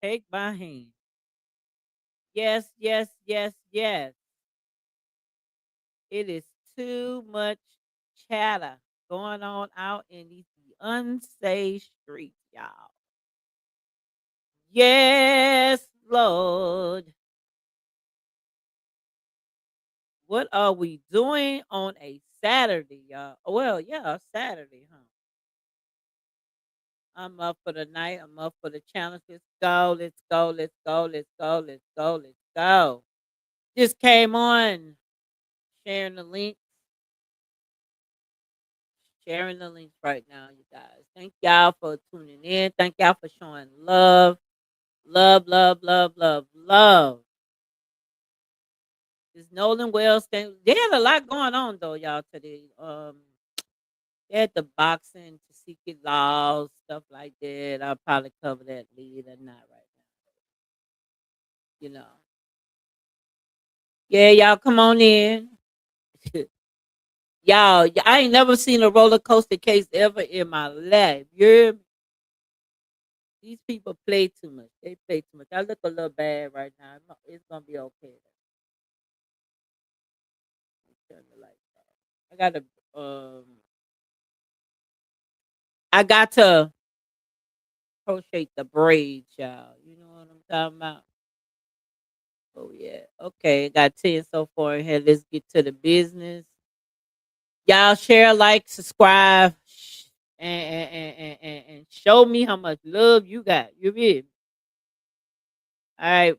take my hand. Yes, yes, yes, yes. It is too much chatter going on out in these unsafe streets, y'all. Yes, Lord. What are we doing on a Saturday, y'all? Well, yeah, Saturday, huh? I'm up for the night. I'm up for the challenge. Let's go. Let's go. Let's go. Let's go. Let's go. Let's go. Just came on sharing the link. Sharing the links right now, you guys. Thank y'all for tuning in. Thank y'all for showing love. Love, love, love, love, love. This Nolan Wells thing. They had a lot going on though, y'all, today. They had the boxing to secret laws, stuff like that. I'll probably cover that later, not right now. You know. Yeah, y'all come on in. Y'all, I ain't never seen a roller coaster case ever in my life. These people play too much. They play too much. I look a little bad right now. It's gonna be okay. Turn the lights off. I got to crochet the braids, y'all. You know what I'm talking about? Oh yeah. Okay, got 10 so far in here. Let's get to the business. Y'all share, like, subscribe, and show me how much love you got. You feel me? All right.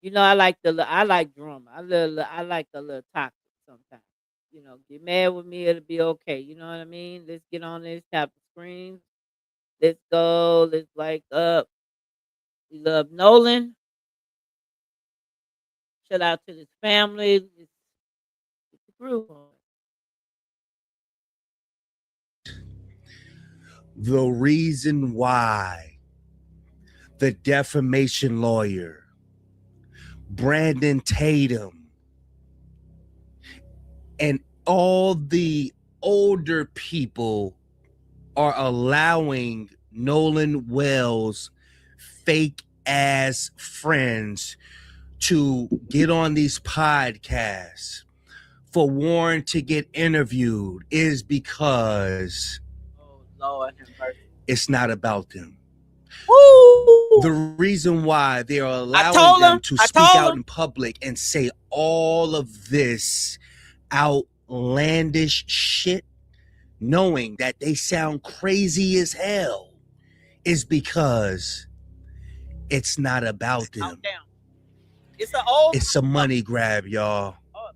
You know, I like drama. I like a little toxic sometimes. You know, get mad with me, it'll be okay. You know what I mean? Let's get on this, tap the screen. Let's go. Let's like up. We love Nolan. Shout out to his family. Let's get the groove on. The reason why the defamation lawyer, Brandon Tatum, and all the older people are allowing Nolan Wells' fake ass friends to get on these podcasts for Warren to get interviewed is because Oh Lord have mercy. it's not about them. Woo! The reason why they are I allowing told them him. to I speak told out him. in public and say all of this outlandish shit, knowing that they sound crazy as hell, is because it's not about Calm them. down. It's an old. It's a money grab, y'all. Oh,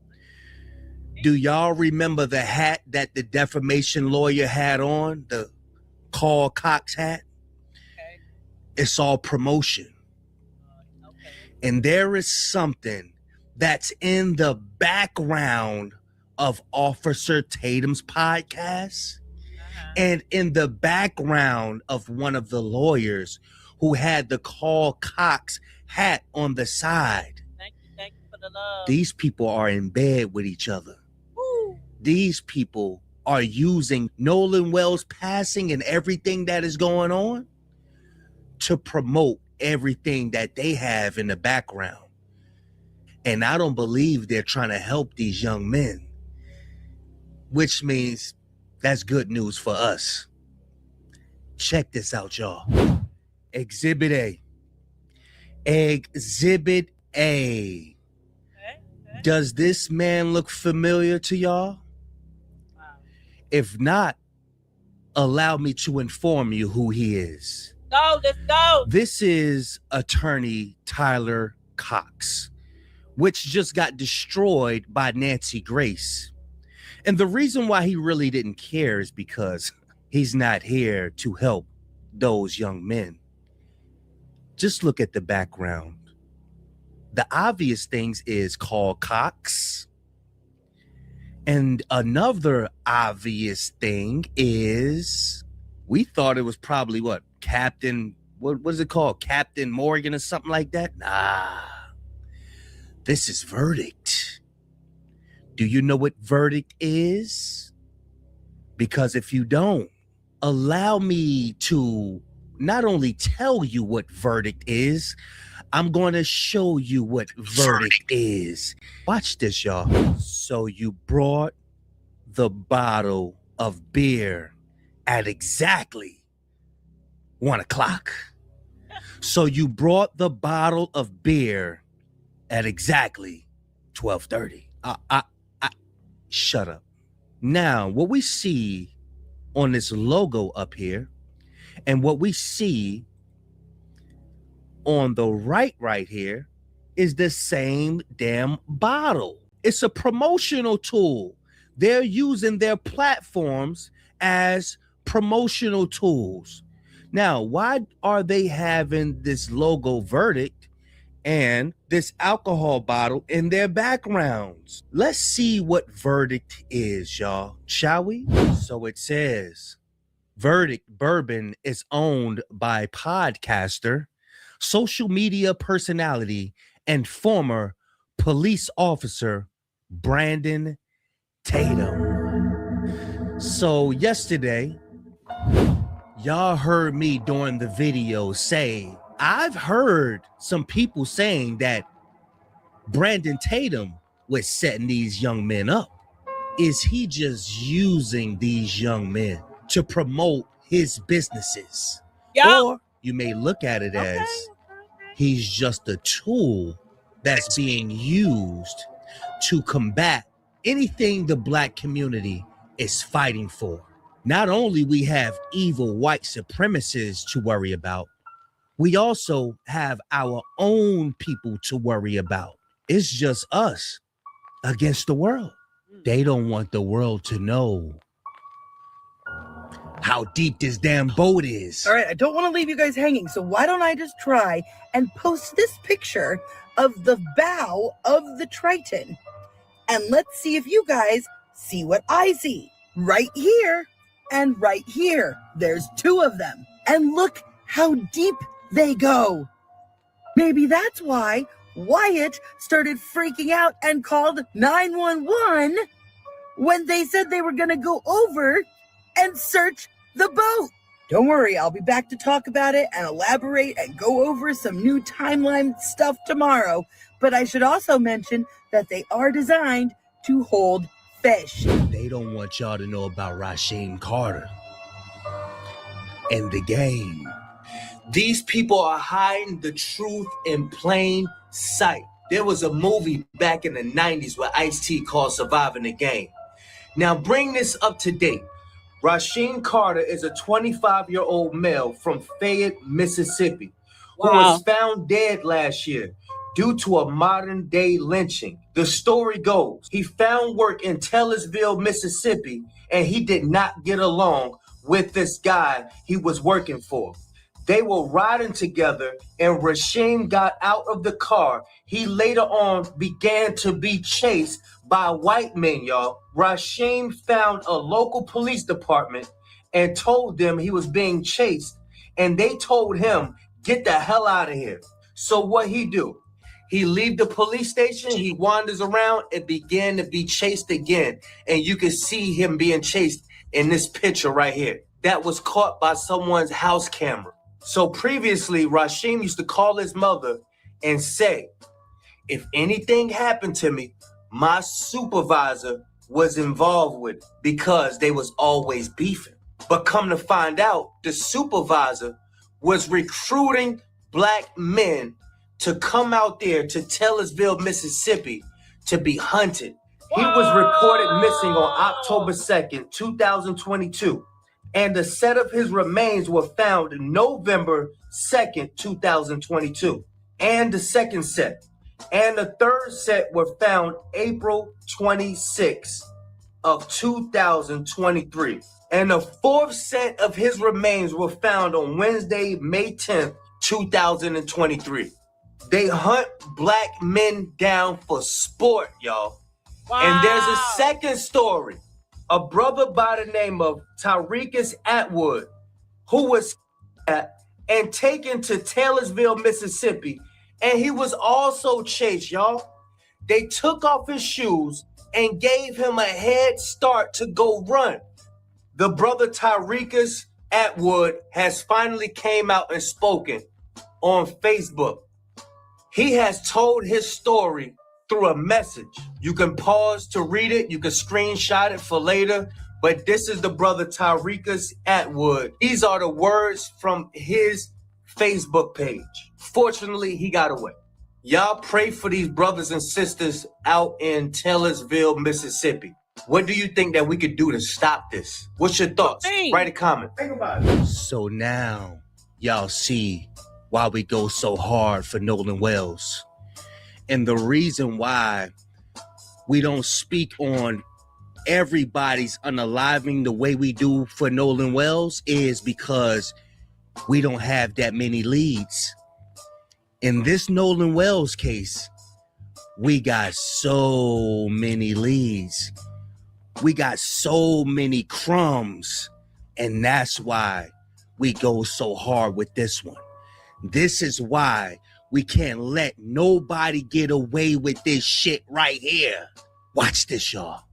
Do y'all remember the hat that the defamation lawyer had on? The Carl Cox hat? okay. It's all promotion. Okay. And there is something that's in the background of Officer Tatum's podcast and in the background of one of the lawyers who had the Carl Cox hat on the side. Thank you for the love. These people are in bed with each other. Woo. These people are using Nolan Wells passing and everything that is going on to promote everything that they have in the background. And I don't believe they're trying to help these young men, which means that's good news for us. Check this out, y'all. Exhibit A. Exhibit A. Okay. Does this man look familiar to y'all? Wow. If not, allow me to inform you who he is. Let's go. This is attorney Tyler Cox, which just got destroyed by Nancy Grace. And the reason why he really didn't care is because he's not here to help those young men. Just look at the background. The obvious things is Carl Cox. And another obvious thing is we thought it was probably Captain, what was it called? Captain Morgan or something like that? Nah. This is Verdict. Do you know what Verdict is? Because if you don't, allow me to not only tell you what verdict is, I'm going to show you what verdict is. Watch this, y'all. So you brought the bottle of beer at exactly 1 o'clock. So you brought the bottle of beer at exactly 12:30. Shut up. Now, what we see on this logo up here and what we see on the right here is the same damn bottle. It's a promotional tool. They're using their platforms as promotional tools. Now, why are they having this logo verdict and this alcohol bottle in their backgrounds? Let's see what verdict is, y'all, shall we? So it says, Verdict Bourbon is owned by podcaster, social media personality, and former police officer Brandon Tatum. So yesterday, y'all heard me during the video say, I've heard some people saying that Brandon Tatum was setting these young men up. Is he just using these young men to promote his businesses? Yep. Or you may look at it as he's just a tool that's being used to combat anything the Black community is fighting for. Not only we have evil white supremacists to worry about, we also have our own people to worry about. It's just us against the world. They don't want the world to know how deep this damn boat is. All right, I don't want to leave you guys hanging, so why don't I just try and post this picture of the bow of the Triton, and let's see if you guys see what I see. Right here and right here. There's two of them. And look how deep they go. Maybe that's why Wyatt started freaking out and called 911 when they said they were going to go over and search the boat. Don't worry, I'll be back to talk about it and elaborate and go over some new timeline stuff tomorrow. But I should also mention that they are designed to hold fish. They don't want y'all to know about Rasheem Carter and the game. These people are hiding the truth in plain sight. There was a movie back in the 90s with Ice-T called Surviving the Game. Now bring this up to date. Rasheem Carter is a 25-year-old male from Fayette, Mississippi, who was found dead last year due to a modern-day lynching. The story goes, he found work in Taylorsville, Mississippi, and he did not get along with this guy he was working for. They were riding together, and Rasheem got out of the car. He later on began to be chased by white men, y'all. Rasheem found a local police department and told them he was being chased, and they told him, get the hell out of here. So what he do? He leave the police station, he wanders around and began to be chased again. And you can see him being chased in this picture right here. That was caught by someone's house camera. So previously, Rasheem used to call his mother and say, if anything happened to me, my supervisor was involved with it because they was always beefing. But come to find out, the supervisor was recruiting black men to come out there to Taylorsville, Mississippi to be hunted. He was reported missing on October 2nd, 2022. And a set of his remains were found November 2nd, 2022. And the second set. And the third set were found April 26th of 2023. And the fourth set of his remains were found on Wednesday, May 10th, 2023. They hunt black men down for sport, y'all. Wow. And there's a second story. A brother by the name of Tyrekus Atwood, who was and taken to Taylorsville, Mississippi, and he was also chased, y'all. They took off his shoes and gave him a head start to go run. The brother Tyrekus Atwood has finally came out and spoken on Facebook. He has told his story through a message. You can pause to read it. You can screenshot it for later. But this is the brother Tyrekus Atwood. These are the words from his Facebook page. Fortunately, he got away. Y'all pray for these brothers and sisters out in Taylorsville, Mississippi. What do you think that we could do to stop this? What's your thoughts? Write a comment. Think about it. So now y'all see why we go so hard for Nolan Wells. And the reason why we don't speak on everybody's unaliving the way we do for Nolan Wells is because we don't have that many leads. In this Nolan Wells case, we got so many leads. We got so many crumbs. And that's why we go so hard with this one. This is why we can't let nobody get away with this shit right here. Watch this, y'all.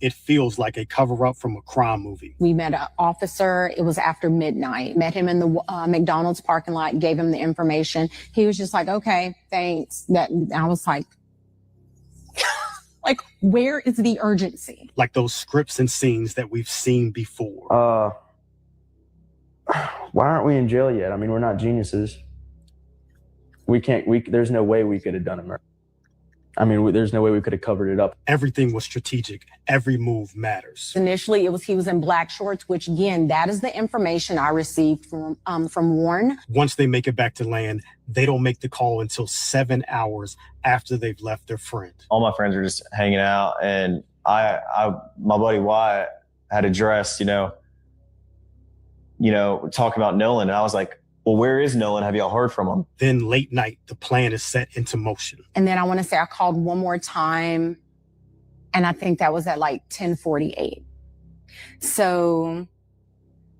It feels like a cover-up from a crime movie. We met an officer. It was after midnight. Met him in the McDonald's parking lot, gave him the information. He was just like, okay, thanks. I was like, like, where is the urgency? Like those scripts and scenes that we've seen before. Why aren't we in jail yet? I mean, we're not geniuses. There's no way we could have done it. I mean, there's no way we could have covered it up. Everything was strategic. Every move matters. Initially, he was in black shorts, which again, that is the information I received from Warren. Once they make it back to land, they don't make the call until 7 hours after they've left their friend. All my friends were just hanging out, and my buddy Wyatt had addressed, talking about Nolan, and I was like, well, where is Nolan? Have y'all heard from him? Then late night, the plan is set into motion. And then I want to say I called one more time, and I think that was at like 10:48. So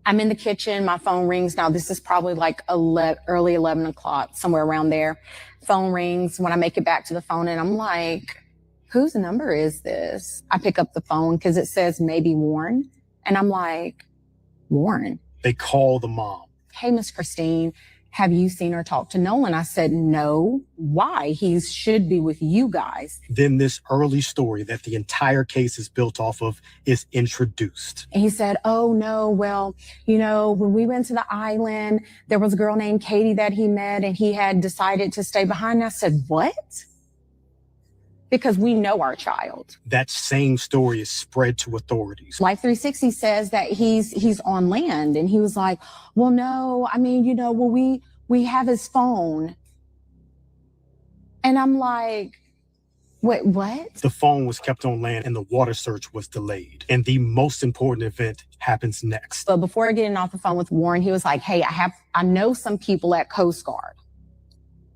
I'm in the kitchen. My phone rings. Now, this is probably like early 11 o'clock, somewhere around there. Phone rings when I make it back to the phone, and I'm like, whose number is this? I pick up the phone because it says maybe Warren. And I'm like, Warren? They call the mom. Hey, Miss Christine, have you seen or talked to Nolan? I said, no. Why? He should be with you guys. Then this early story that the entire case is built off of is introduced. And he said, oh, no, well, when we went to the island, there was a girl named Katie that he met, and he had decided to stay behind. And I said, what? Because we know our child. That same story is spread to authorities. Life 360 says that he's on land, and he was like, well, no, I mean, we have his phone. And I'm like, wait, what? The phone was kept on land and the water search was delayed. And the most important event happens next. But before getting off the phone with Warren, he was like, hey, I know some people at Coast Guard.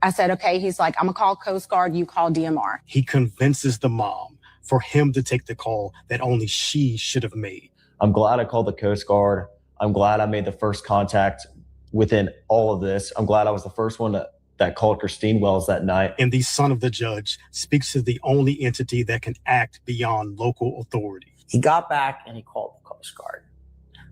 I said, okay. He's like, I'm gonna call Coast Guard, you call DMR. He convinces the mom for him to take the call that only she should have made. I'm glad I called the Coast Guard. I'm glad I made the first contact within all of this. I'm glad I was the first one that called Christine Wells that night. And the son of the judge speaks to the only entity that can act beyond local authority. He got back and he called the Coast Guard.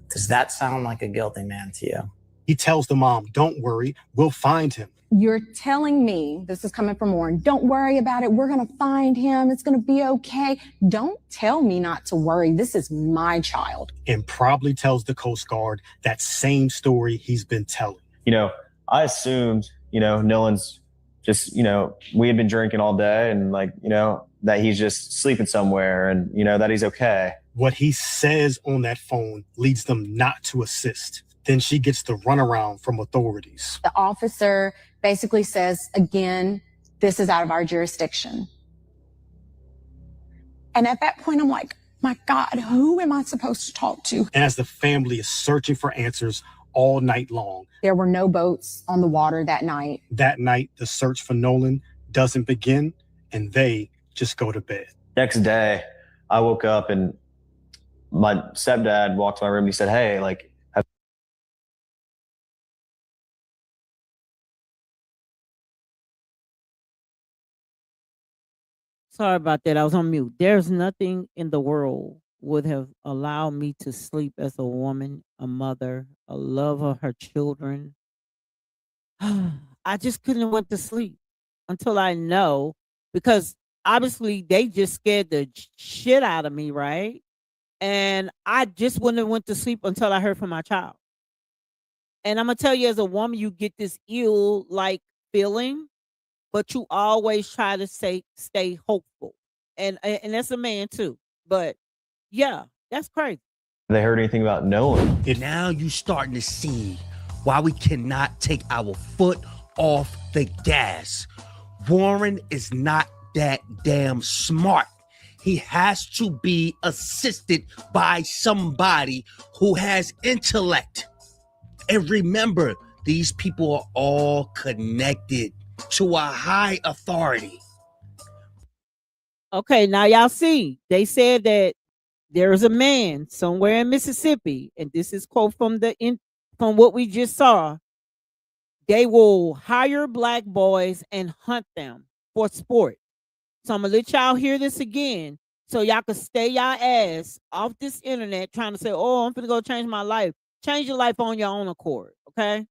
Does that sound like a guilty man to you? He tells the mom, don't worry, we'll find him. You're telling me, this is coming from Warren, don't worry about it. We're going to find him. It's going to be okay. Don't tell me not to worry. This is my child. And probably tells the Coast Guard that same story he's been telling. I assumed, Nolan's just, we had been drinking all day and that he's just sleeping somewhere and, that he's okay. What he says on that phone leads them not to assist. Then she gets the runaround from authorities. The officer basically says, again, this is out of our jurisdiction. And at that point, I'm like, my God, who am I supposed to talk to? And as the family is searching for answers all night long. There were no boats on the water that night. That night, the search for Nolan doesn't begin, and they just go to bed. Next day, I woke up and my stepdad walked to my room and he said, hey, Sorry about that. I was on mute. There's nothing in the world would have allowed me to sleep as a woman, a mother, a lover of her children. I just couldn't have went to sleep until I know, because obviously they just scared the shit out of me, right? And I just wouldn't have went to sleep until I heard from my child. And I'm gonna tell you, as a woman, you get this ill like feeling, but you always try to stay hopeful. And that's a man too. But yeah, that's crazy. They heard anything about Nolan? Now you starting to see why we cannot take our foot off the gas. Warren is not that damn smart. He has to be assisted by somebody who has intellect. And remember, these people are all connected to a high authority. Okay, now y'all see, they said that there is a man somewhere in Mississippi, and this is quote from from what we just saw. They will hire black boys and hunt them for sport. So I'm gonna let y'all hear this again, so y'all can stay y'all ass off this internet trying to say, "Oh, I'm finna go change my life." Change your life on your own accord, okay?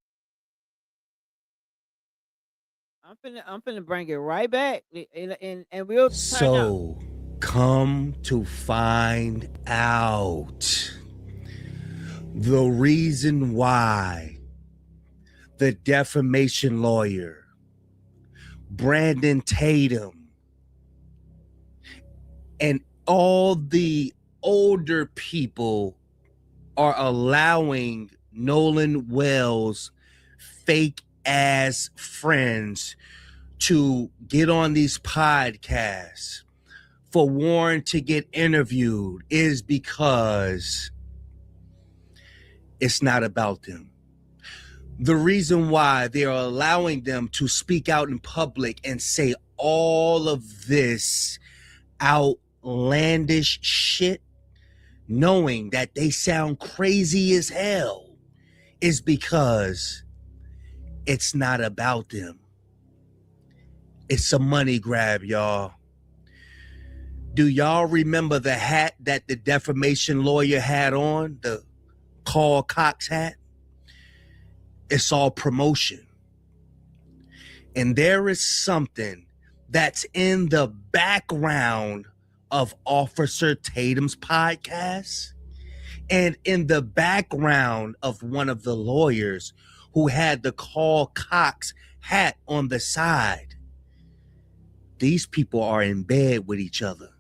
I'm finna bring it right back, and we'll turn out. So, come to find out, the reason why the defamation lawyer, Brandon Tatum, and all the older people are allowing Nolan Wells' fake ass friends to get on these podcasts for Warren to get interviewed is because it's not about them. The reason why they are allowing them to speak out in public and say all of this outlandish shit, knowing that they sound crazy as hell, is because it's not about them. It's a money grab, y'all. Do y'all remember the hat that the defamation lawyer had on? The Carl Cox hat? It's all promotion. And there is something that's in the background of Officer Tatum's podcast and in the background of one of the lawyers who had the Carl Cox hat on the side. These people are in bed with each other.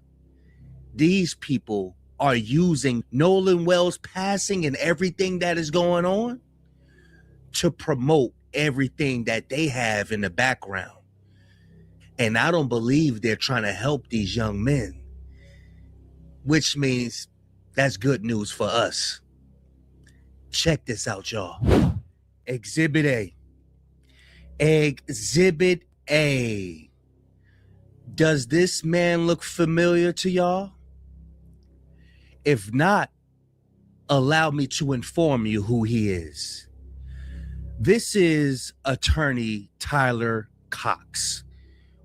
These people are using Nolan Wells' passing and everything that is going on to promote everything that they have in the background. And I don't believe they're trying to help these young men, which means that's good news for us. Check this out, y'all. Exhibit A. Exhibit A. Does this man look familiar to y'all? If not, allow me to inform you who he is. This is Attorney Tyler Cox,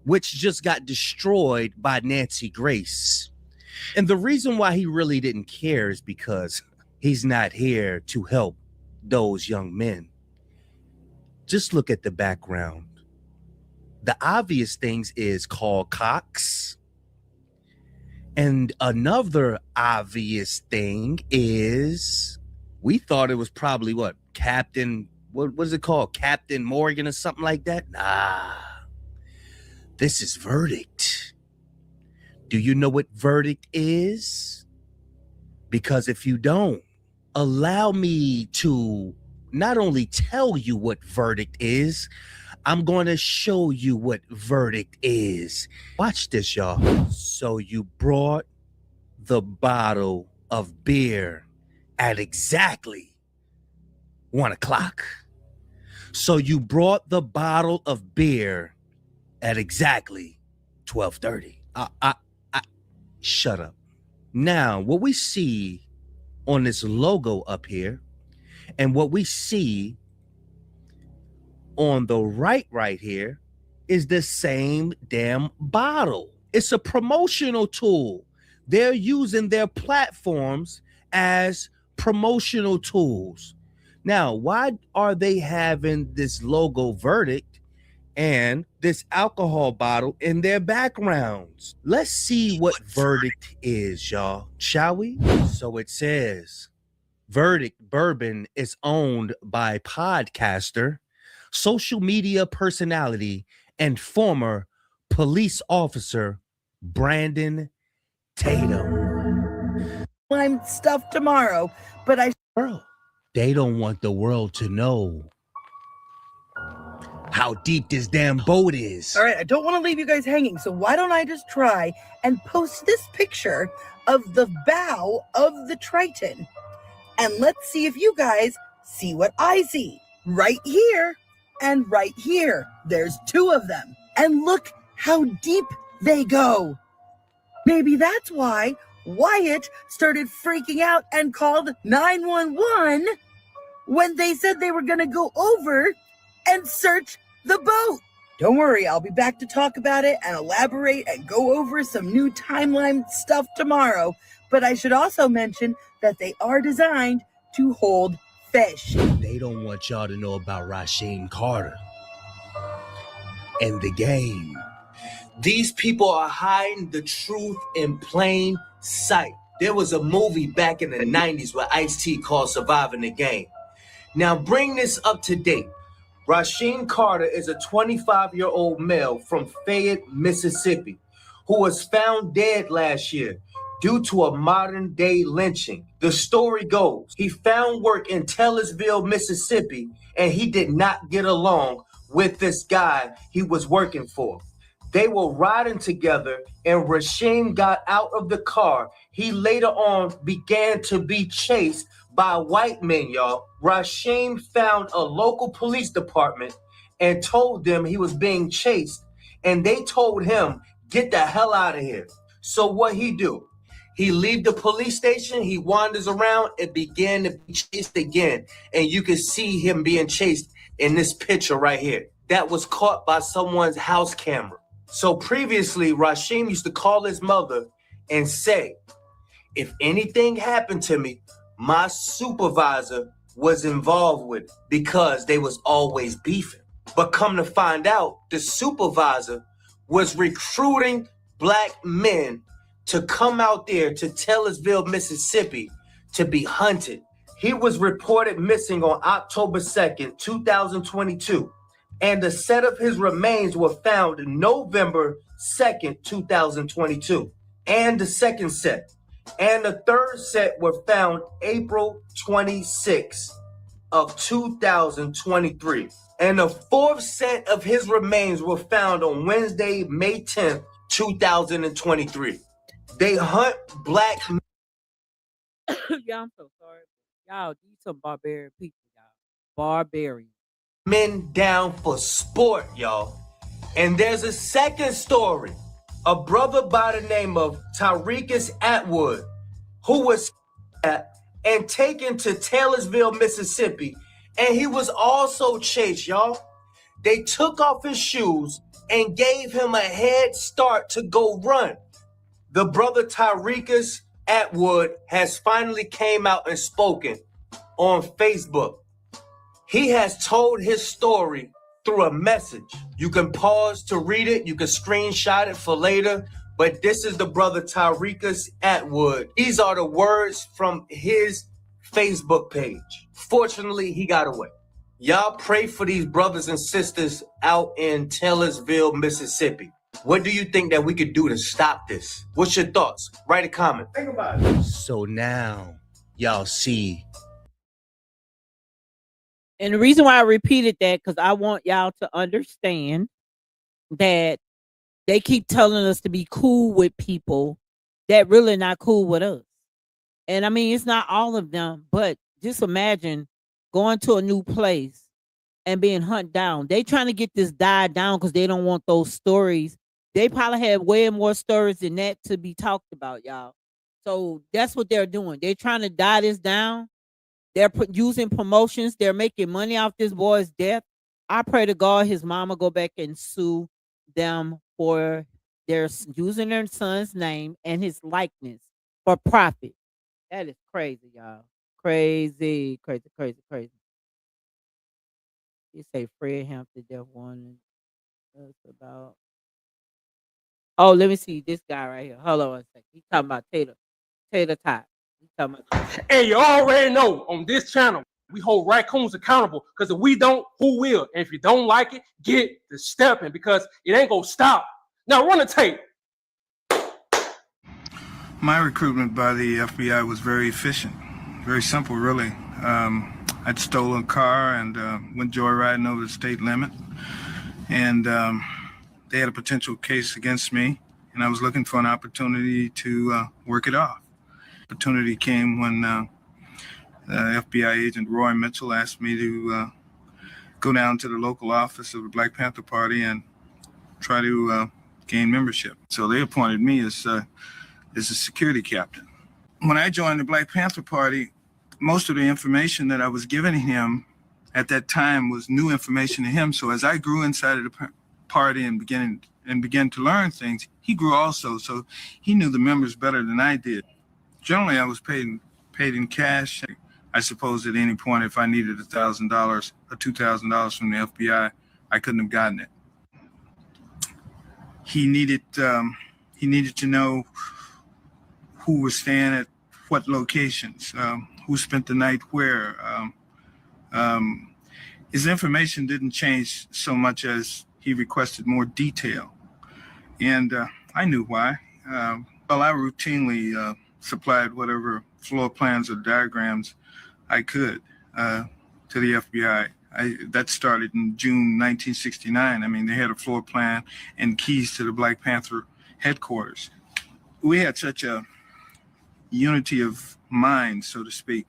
which just got destroyed by Nancy Grace. And the reason why he really didn't care is because he's not here to help those young men. Just look at the background. The obvious things is Carl Cox. And another obvious thing is, we thought it was probably what is it called? Captain Morgan or something like that? Nah. This is Verdict. Do you know what Verdict is? Because if you don't, allow me to not only tell you what Verdict is, I'm going to show you what Verdict is. Watch this, y'all. So you brought the bottle of beer at exactly 1 o'clock. So you brought the bottle of beer at exactly 12:30. Shut up. Now, what we see on this logo up here and what we see on the right here is the same damn bottle. It's a promotional tool. They're using their platforms as promotional tools. Now, why are they having this logo verdict and this alcohol bottle in their backgrounds? Let's see what verdict is, y'all, shall we? So it says, Verdict Bourbon is owned by podcaster, social media personality, and former police officer Brandon Tatum. I'm stuff tomorrow, but They don't want the world to know how deep this damn boat is. All right, I don't want to leave you guys hanging, so why don't I just try and post this picture of the bow of the Triton? And let's see if you guys see what I see. Right here and right here. There's two of them. And look how deep they go. Maybe that's why Wyatt started freaking out and called 911 when they said they were going to go over and search the boat. Don't worry, I'll be back to talk about it and elaborate and go over some new timeline stuff tomorrow. But I should also mention that they are designed to hold fish. They don't want y'all to know about Rasheem Carter and the game. These people are hiding the truth in plain sight. There was a movie back in the 90s with Ice-T called Surviving the Game. Now bring this up to date. Rasheem Carter is a 25-year-old male from Fayette, Mississippi, who was found dead last year due to a modern-day lynching. The story goes, he found work in Taylorsville, Mississippi, and he did not get along with this guy he was working for. They were riding together, and Rasheem got out of the car. He later on began to be chased by white men, y'all. Rasheem found a local police department and told them he was being chased, and they told him, get the hell out of here. So what he do? He leave the police station, he wanders around and began to be chased again. And you can see him being chased in this picture right here. That was caught by someone's house camera. So previously, Rasheem used to call his mother and say, if anything happened to me, my supervisor was involved with it because they was always beefing. But come to find out, the supervisor was recruiting black men to come out there to Taylorsville, Mississippi to be hunted. He was reported missing on October 2nd, 2022. And a set of his remains were found November 2nd, 2022. And the second set. And the third set were found April 26th of 2023. And the fourth set of his remains were found on Wednesday, May 10th, 2023. They hunt black men. Y'all, I'm so sorry. Y'all, these some barbarian people, y'all. Barbarian. Men down for sport, y'all. And there's a second story. A brother by the name of Tyrekus Atwood, who was and taken to Taylorsville, Mississippi, and he was also chased, y'all. They took off his shoes and gave him a head start to go run. The brother Tyrekus Atwood has finally came out and spoken on Facebook. He has told his story through a message. You can pause to read it. You can screenshot it for later. But this is the brother Tyrekus Atwood. These are the words from his Facebook page. Fortunately, he got away. Y'all pray for these brothers and sisters out in Taylorsville, Mississippi. What do you think that we could do to stop this? What's your thoughts? Write a comment. Think about it. So now y'all see. And the reason why I repeated that, because I want y'all to understand that they keep telling us to be cool with people that really not cool with us. And I mean, it's not all of them, but just imagine going to a new place and being hunted down. They trying to get this died down because they don't want those stories. They probably have way more stories than that to be talked about, y'all. So that's what they're doing. They're trying to die this down. They're using promotions. They're making money off this boy's death. I pray to God his mama go back and sue them for they're using their son's name and his likeness for profit. That is crazy, y'all. Crazy, crazy, crazy, crazy. You say Fred Hampton death warning us about. Oh, let me see this guy right here. Hold on a second. He talking about Tater Tot. He talking about. And you already know on this channel, we hold raccoons accountable because if we don't, who will? And if you don't like it, get the stepping because it ain't gonna stop. Now run the tape. My recruitment by the FBI was very efficient, very simple, really. I'd stolen a car and went joyriding over the state limit, and they had a potential case against me, and I was looking for an opportunity to work it off. Opportunity came when FBI agent Roy Mitchell asked me to go down to the local office of the Black Panther Party and try to gain membership. So they appointed me as a security captain. When I joined the Black Panther Party, most of the information that I was giving him at that time was new information to him. So as I grew inside of the party and began to learn things, he grew also. So he knew the members better than I did. Generally, I was paid in cash. I suppose at any point, if I needed $1,000 or $2,000 from the FBI, I couldn't have gotten it. He needed to know who was staying at what locations, who spent the night where. His information didn't change so much as he requested more detail. And I knew why. Well, I routinely supplied whatever floor plans or diagrams I could to the FBI. That started in June 1969. I mean, they had a floor plan and keys to the Black Panther headquarters. We had such a unity of mind, so to speak.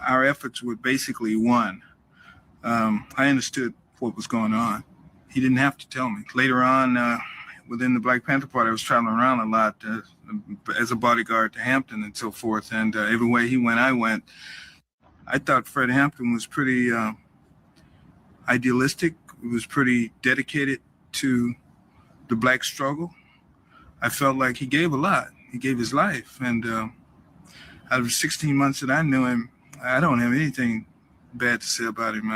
Our efforts were basically one. I understood what was going on. He didn't have to tell me. Later on, within the Black Panther Party, I was traveling around a lot as a bodyguard to Hampton and so forth. And everywhere he went, I went. I thought Fred Hampton was pretty idealistic. He was pretty dedicated to the Black struggle. I felt like he gave a lot. He gave his life. And out of 16 months that I knew him, I don't have anything bad to say about him.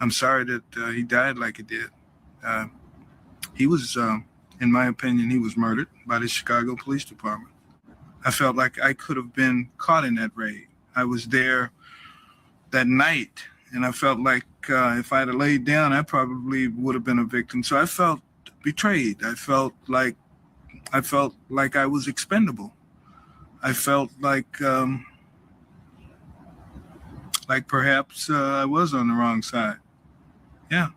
I'm sorry that he died like he did. He was, in my opinion, he was murdered by the Chicago Police Department. I felt like I could have been caught in that raid. I was there that night, and I felt like if I had laid down, I probably would have been a victim. So I felt betrayed. I felt like I was expendable. I felt like perhaps I was on the wrong side. Yeah,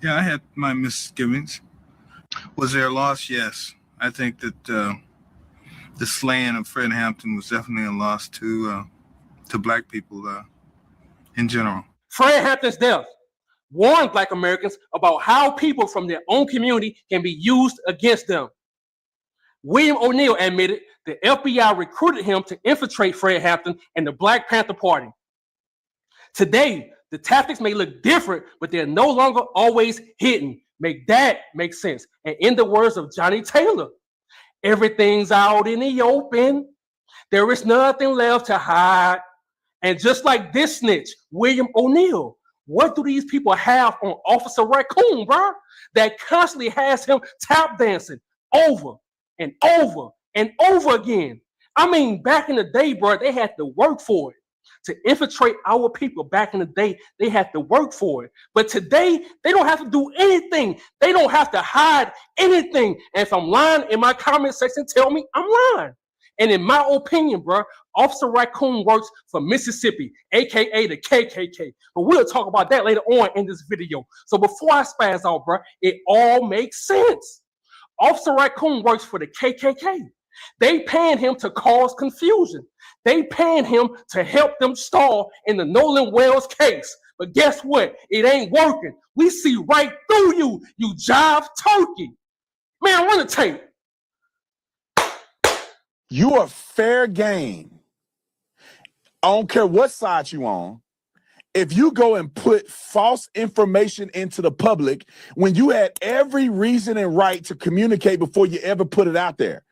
I had my misgivings. Was there a loss? Yes. I think that the slaying of Fred Hampton was definitely a loss to Black people in general. Fred Hampton's death warned Black Americans about how people from their own community can be used against them. William O'Neal admitted the FBI recruited him to infiltrate Fred Hampton and the Black Panther Party. Today, the tactics may look different, but they're no longer always hidden. Make that make sense. And in the words of Johnny Taylor, everything's out in the open. There is nothing left to hide. And just like this snitch, William O'Neal, what do these people have on Officer Raccoon, bro? That constantly has him tap dancing over and over and over again. I mean, back in the day, bro, they had to work for it. To infiltrate our people back in the day, they had to work for it. But today, they don't have to do anything. They don't have to hide anything. And if I'm lying in my comment section, tell me I'm lying. And in my opinion, bro, Officer Raccoon works for Mississippi, aka the KKK. But we'll talk about that later on in this video. So before I spaz out, bro, it all makes sense. Officer Raccoon works for the KKK. They paying him to cause confusion. They paying him to help them stall in the Nolan Wells case. But guess what? It ain't working. We see right through you, you jive turkey. Man, run the tape. You are fair game. I don't care what side you on. if you go and put false information into the public when you had every reason and right to communicate before you ever put it out there.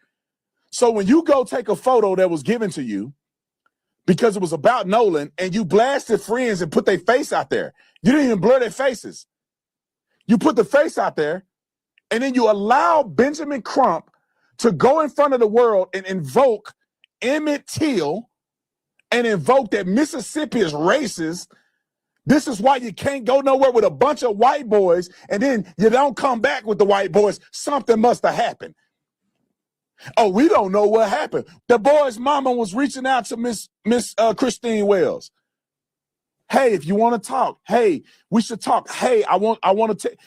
So when you go take a photo that was given to you because it was about Nolan and you blasted friends and put their face out there, you didn't even blur their faces. You put the face out there and then you allow Benjamin Crump to go in front of the world and invoke Emmett Till and invoke that Mississippi is racist. This is why you can't go nowhere with a bunch of white boys and then you don't come back with the white boys. Something must have happened. Oh, we don't know what happened. The boy's mama was reaching out to Miss Christine Wells. Hey, if you want to talk, hey, we should talk. Hey, I want to take.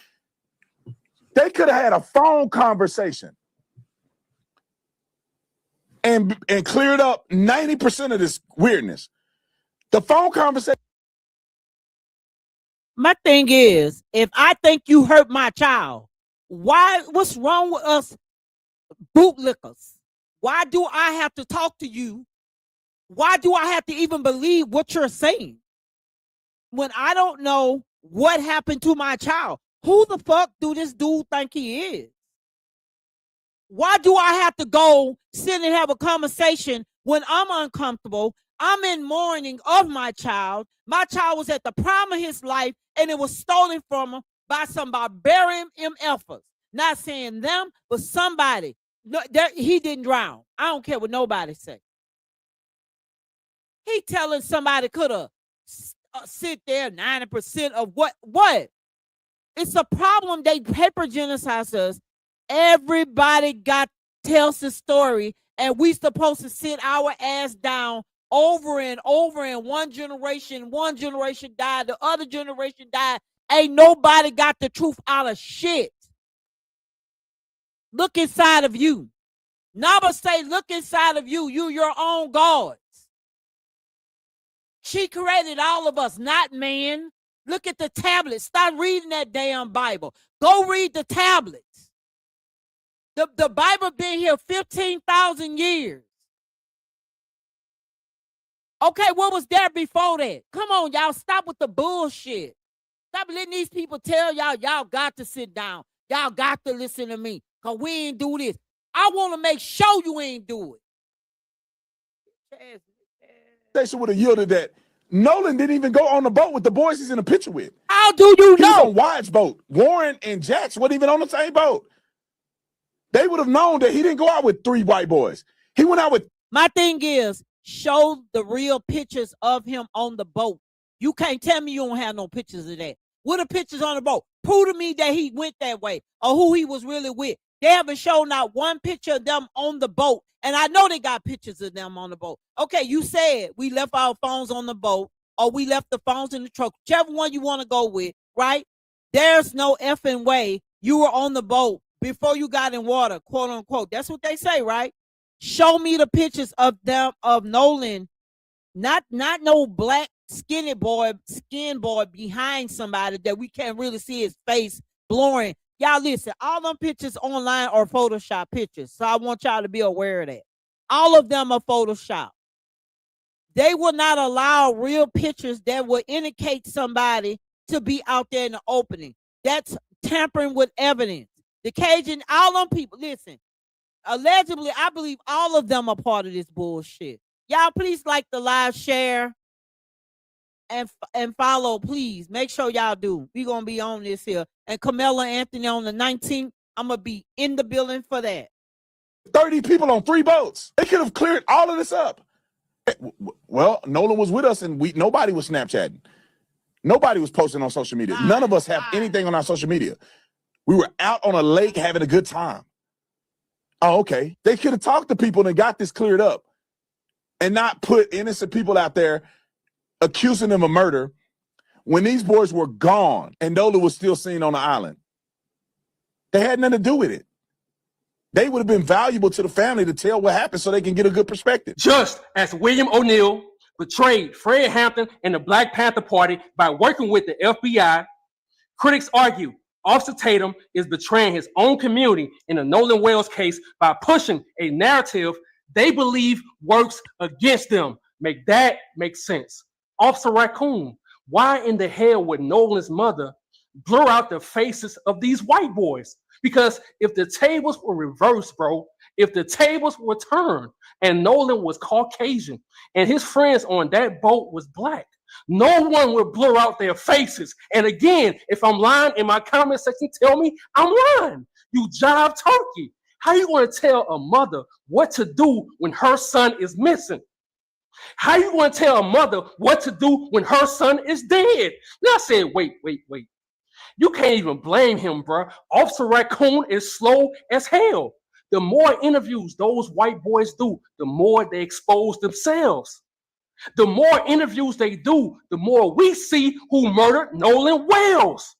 They could have had a phone conversation and cleared up 90% of this weirdness. The phone conversation. My thing is, if I think you hurt my child, what's wrong with us bootlickers? Why do I have to talk to you? Why do I have to even believe what you're saying when I don't know what happened to my child? Who the fuck do this dude think he is? Why do I have to go sit and have a conversation when I'm uncomfortable? I'm in mourning of my child. My child was at the prime of his life and it was stolen from him by some barbarian MFers. Not saying them, but somebody. No, he didn't drown. I don't care what nobody say. He telling somebody could have sit there 90% of what? It's a problem. They paper genocide us. Everybody tells the story, and we supposed to sit our ass down over and over, and one generation died, the other generation died. Ain't nobody got the truth out of shit. Look inside of you. Naba say, look inside of you. You your own gods. She created all of us, not man. Look at the tablets. Stop reading that damn Bible. Go read the tablets. The Bible been here 15,000 years. Okay, what was there before that? Come on, y'all. Stop with the bullshit. Stop letting these people tell y'all got to sit down. Y'all got to listen to me because we ain't do this. I want to make sure you ain't do it. They would have yielded that. Nolan didn't even go on the boat with the boys he's in a picture with. How do you know? He was on Wyatt's boat. Warren and Jax weren't even on the same boat. They would have known that he didn't go out with 3 white boys. He went out with. My thing is, show the real pictures of him on the boat. You can't tell me you don't have no pictures of that. What are pictures on the boat? Prove to me that he went that way or who he was really with. They haven't shown not one picture of them on the boat. And I know they got pictures of them on the boat. Okay, you said we left our phones on the boat or we left the phones in the truck. Whichever one you want to go with, right? There's no effing way you were on the boat before you got in water, quote unquote. That's what they say, right? Show me the pictures of them, of Nolan, not no black skin boy behind somebody that we can't really see his face blurring. Y'all listen, all them pictures online are Photoshop pictures. So I want y'all to be aware of that. All of them are Photoshop. They will not allow real pictures that will indicate somebody to be out there in the opening. That's tampering with evidence. The Cajun, all them people, listen, allegedly, I believe all of them are part of this bullshit. Y'all please like the live, share, and follow, please. Make sure y'all do. We're going to be on this here. And Camilla Anthony on the 19th, I'm going to be in the building for that. 30 people on 3 boats. They could have cleared all of this up. Well, Nolan was with us and nobody was Snapchatting. Nobody was posting on social media. None of us have anything on our social media. We were out on a lake having a good time. Oh, okay. They could have talked to people and got this cleared up and not put innocent people out there accusing them of murder when these boys were gone and Nolan was still seen on the island. They had nothing to do with it. They would have been valuable to the family to tell what happened so they can get a good perspective. Just as William O'Neill betrayed Fred Hampton and the Black Panther Party by working with the FBI, critics argue Officer Tatum is betraying his own community in the Nolan Wells case by pushing a narrative they believe works against them. Make that make sense. Officer Raccoon why in the hell would Nolan's mother blur out the faces of these white boys? Because if the tables were reversed, bro, if the tables were turned and Nolan was Caucasian and his friends on that boat was black, no one would blur out their faces. And again, if I'm lying in my comment section, tell me I'm lying. You jive turkey. How you going to tell a mother what to do when her son is missing? How you going to tell a mother what to do when her son is dead? Now I said, wait. You can't even blame him, bro. Officer Raccoon is slow as hell. The more interviews those white boys do, the more they expose themselves. The more interviews they do, the more we see who murdered Nolan Wells.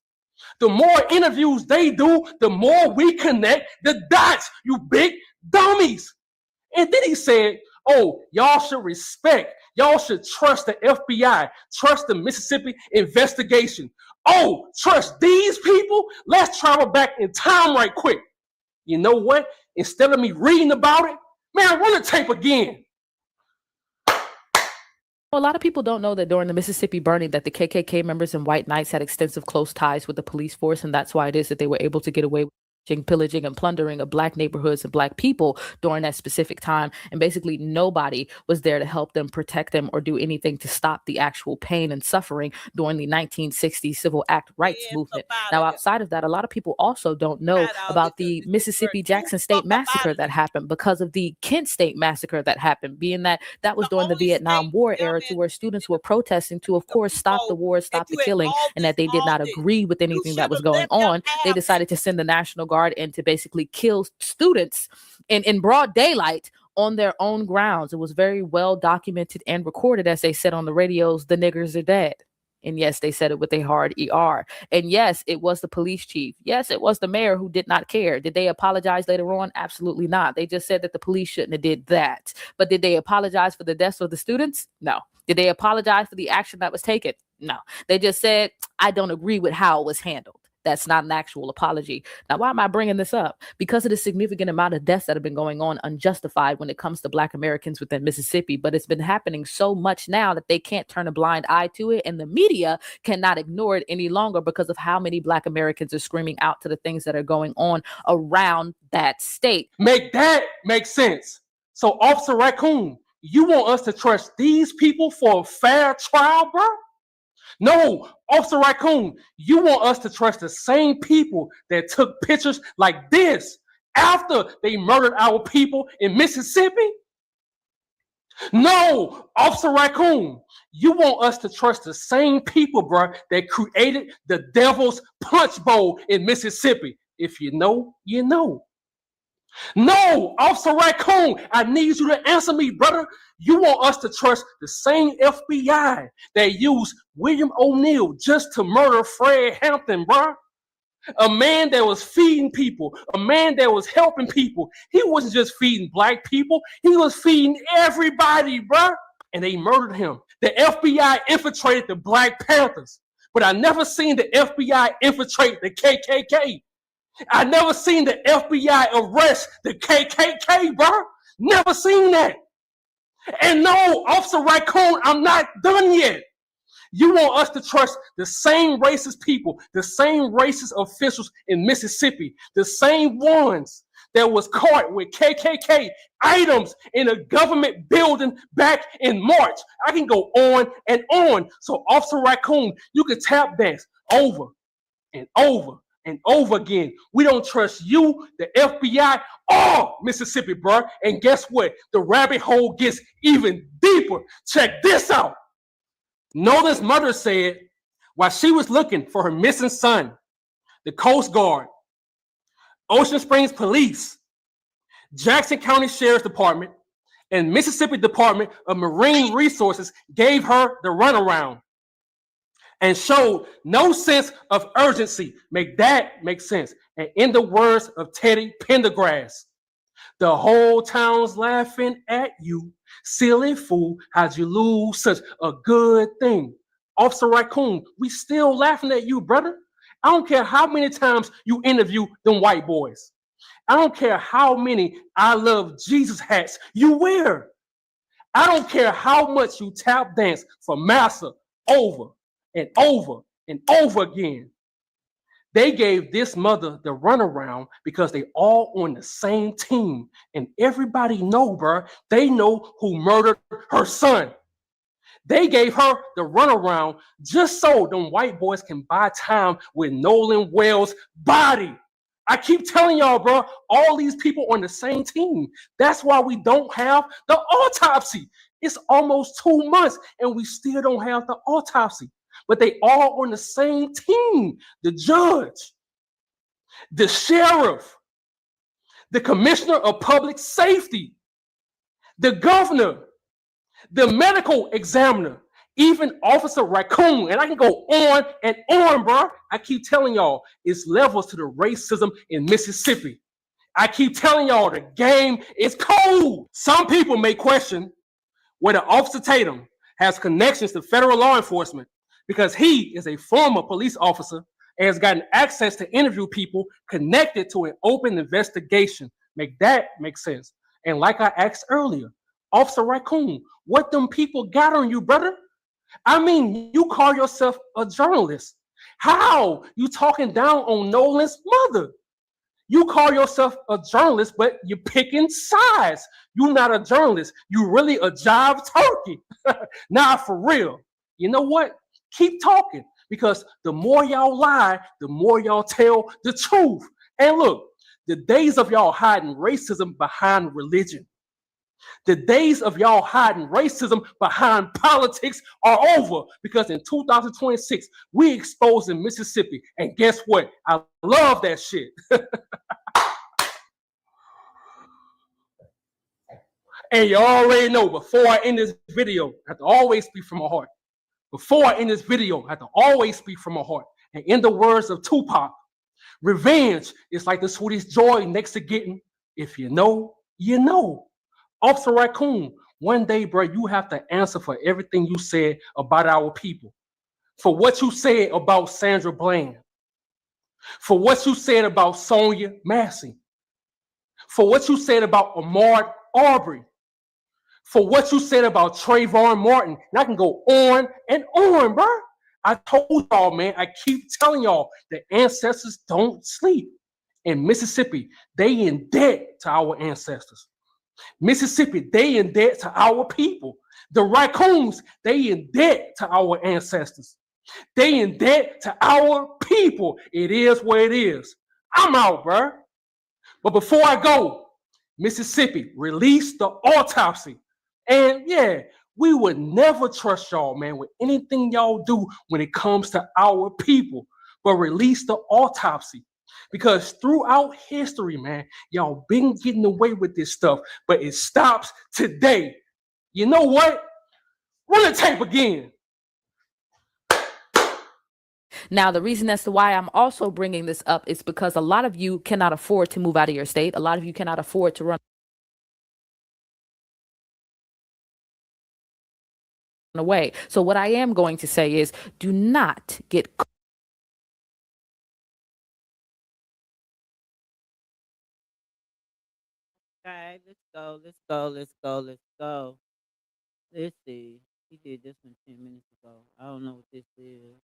The more interviews they do, the more we connect the dots, you big dummies. And then he said, oh, y'all should respect, y'all should trust the FBI, trust the Mississippi investigation. Oh, trust these people? Let's travel back in time right quick. You know what? Instead of me reading about it, man, run the tape again. A lot of people don't know that during the Mississippi burning that the KKK members and white knights had extensive close ties with the police force, and that's why it is that they were able to get away with pillaging and plundering of black neighborhoods and black people during that specific time. And basically nobody was there to help them, protect them, or do anything to stop the actual pain and suffering during the 1960s Civil Act Rights movement. Now, outside of that, a lot of people also don't know about the Mississippi Jackson State Massacre that happened because of the Kent State Massacre that happened, being that that was during the Vietnam War era, to where students were protesting to, of course, stop the war, stop the killing, and that they did not agree with anything that was going on. They decided to send the National Guard and to basically kill students in broad daylight on their own grounds. It was very well documented and recorded, as they said on the radios, the niggers are dead. And yes, they said it with a hard ER. And yes, it was the police chief. Yes, it was the mayor who did not care. Did they apologize later on? Absolutely not. They just said that the police shouldn't have did that. But did they apologize for the deaths of the students? No. Did they apologize for the action that was taken? No. They just said, I don't agree with how it was handled. That's not an actual apology. Now, why am I bringing this up? Because of the significant amount of deaths that have been going on unjustified when it comes to Black Americans within Mississippi. But it's been happening so much now that they can't turn a blind eye to it. And the media cannot ignore it any longer because of how many Black Americans are screaming out to the things that are going on around that state. Make that make sense. So, Officer Raccoon, you want us to trust these people for a fair trial, bro? No, Officer Raccoon, you want us to trust the same people that took pictures like this after they murdered our people in Mississippi? No, Officer Raccoon, you want us to trust the same people, bro, that created the Devil's Punch Bowl in Mississippi. If you know, you know. No, Officer Raccoon, I need you to answer me, brother. You want us to trust the same FBI that used William O'Neal just to murder Fred Hampton, bro? A man that was feeding people, a man that was helping people. He wasn't just feeding Black people, he was feeding everybody, bro. And they murdered him. The FBI infiltrated the Black Panthers, but I never seen the FBI infiltrate the KKK. I never seen the FBI arrest the KKK, bro. Never seen that. And no, Officer Raccoon, I'm not done yet. You want us to trust the same racist people, the same racist officials in Mississippi, the same ones that was caught with KKK items in a government building back in March. I can go on and on. So, Officer Raccoon, you can tap dance over and over and over again. We don't trust you, the FBI, or Mississippi, bro. And guess what? The rabbit hole gets even deeper. Check this out. Nolan's mother said while she was looking for her missing son, the Coast Guard, Ocean Springs Police, Jackson County Sheriff's Department, and Mississippi Department of Marine Resources gave her the runaround and showed no sense of urgency. Make that make sense. And in the words of Teddy Pendergrass, the whole town's laughing at you. Silly fool, how'd you lose such a good thing? Officer Raccoon, we still laughing at you, brother. I don't care how many times you interview them white boys. I don't care how many I love Jesus hats you wear. I don't care how much you tap dance for massa over and over and over again. They gave this mother the runaround because they all on the same team. And everybody know, bro, they know who murdered her son. They gave her the runaround just so them white boys can buy time with Nolan Wells' body. I keep telling y'all, bro, all these people on the same team. That's why we don't have the autopsy. It's almost 2 months and we still don't have the autopsy. But they all on the same team. The judge, the sheriff, the commissioner of public safety, the governor, the medical examiner, even Officer Raccoon. And I can go on and on, bro. I keep telling y'all, it's levels to the racism in Mississippi. I keep telling y'all, the game is cold. Some people may question whether Officer Tatum has connections to federal law enforcement because he is a former police officer and has gotten access to interview people connected to an open investigation. Make that make sense. And like I asked earlier, Officer Raccoon, what them people got on you, brother? I mean, you call yourself a journalist. How? You talking down on Nolan's mother. You call yourself a journalist, but you're picking sides. You're not a journalist. You really a jive turkey. Nah, for real. You know what? Keep talking, because the more y'all lie, the more y'all tell the truth. And look, the days of y'all hiding racism behind religion, the days of y'all hiding racism behind politics are over, because in 2026, we exposing Mississippi. And guess what? I love that shit. And you already know, before I end this video, I have to always speak from my heart. Before I end this video, I have to always speak from my heart. And in the words of Tupac, revenge is like the sweetest joy next to getting. If you know, you know. Officer Raccoon, one day, bro, you have to answer for everything you said about our people. For what you said about Sandra Bland. For what you said about Sonia Massey. For what you said about Ahmaud Arbery. For what you said about Trayvon Martin. And I can go on and on, bro. I told y'all, man, I keep telling y'all that ancestors don't sleep. In Mississippi, they in debt to our ancestors. Mississippi, they in debt to our people. The Raccoons, they in debt to our ancestors. They in debt to our people. It is what it is. I'm out, bro. But before I go, Mississippi, release the autopsy. And yeah, we would never trust y'all, man, with anything y'all do when it comes to our people. But release the autopsy. Because throughout history, man, y'all been getting away with this stuff, but it stops today. You know what? Run the tape again. Now, the reason as to why I'm also bringing this up is because a lot of you cannot afford to move out of your state. A lot of you cannot afford to run away. So what I am going to say is, do not get Okay, let's go. Let's see. He did this one 10 minutes ago. I don't know what this is.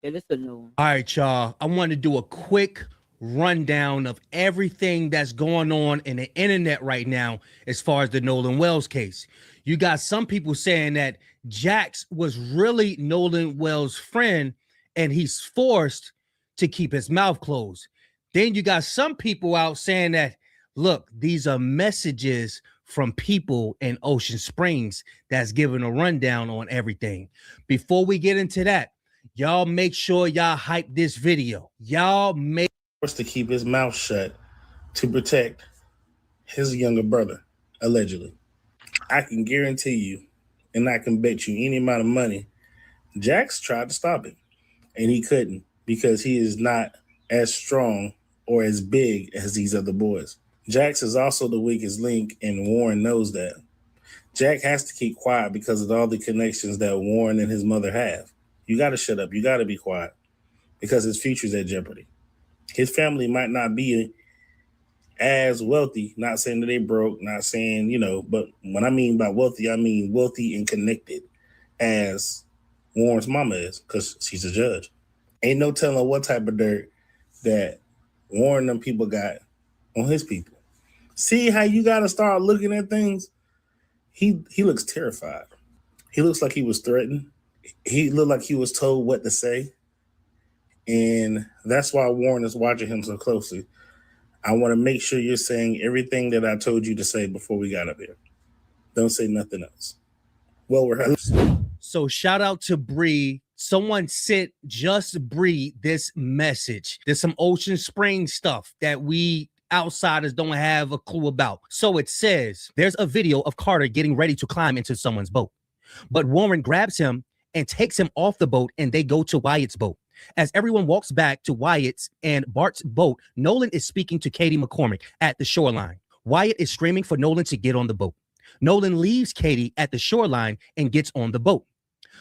Yeah, this is a new one. All right, y'all. I want to do a quick rundown of everything that's going on in the internet right now as far as the Nolan Wells case. You got some people saying that Jax was really Nolan Wells' friend and he's forced to keep his mouth closed. Then you got some people out saying that, look, these are messages from people in Ocean Springs that's giving a rundown on everything. Before we get into that, y'all make sure y'all hype this video. Y'all make forced to keep his mouth shut to protect his younger brother, allegedly. I can guarantee you, and I can bet you any amount of money, Jax tried to stop it, and he couldn't because he is not as strong or as big as these other boys. Jax is also the weakest link, and Warren knows that. Jack has to keep quiet because of all the connections that Warren and his mother have. You got to shut up. You got to be quiet because his future's at jeopardy. His family might not be as wealthy, not saying that they broke, not saying, but when I mean by wealthy, I mean wealthy and connected as Warren's mama is, because she's a judge. Ain't no telling what type of dirt that Warren them people got on his people. See how you got to start looking at things? He looks terrified. He looks like he was threatened. He looked like he was told what to say. And that's why Warren is watching him so closely. I want to make sure you're saying everything that I told you to say before we got up here. Don't say nothing else. Well rehearsed. So shout out to Bree. Someone sent just Bree this message. There's some Ocean Springs stuff that we outsiders don't have a clue about. So it says there's a video of Carter getting ready to climb into someone's boat, but Warren grabs him and takes him off the boat, and they go to Wyatt's boat. As everyone walks back to Wyatt's and Bart's boat, Nolan is speaking to Katie McCormick at the shoreline. Wyatt is screaming for Nolan to get on the boat. Nolan leaves Katie at the shoreline and gets on the boat.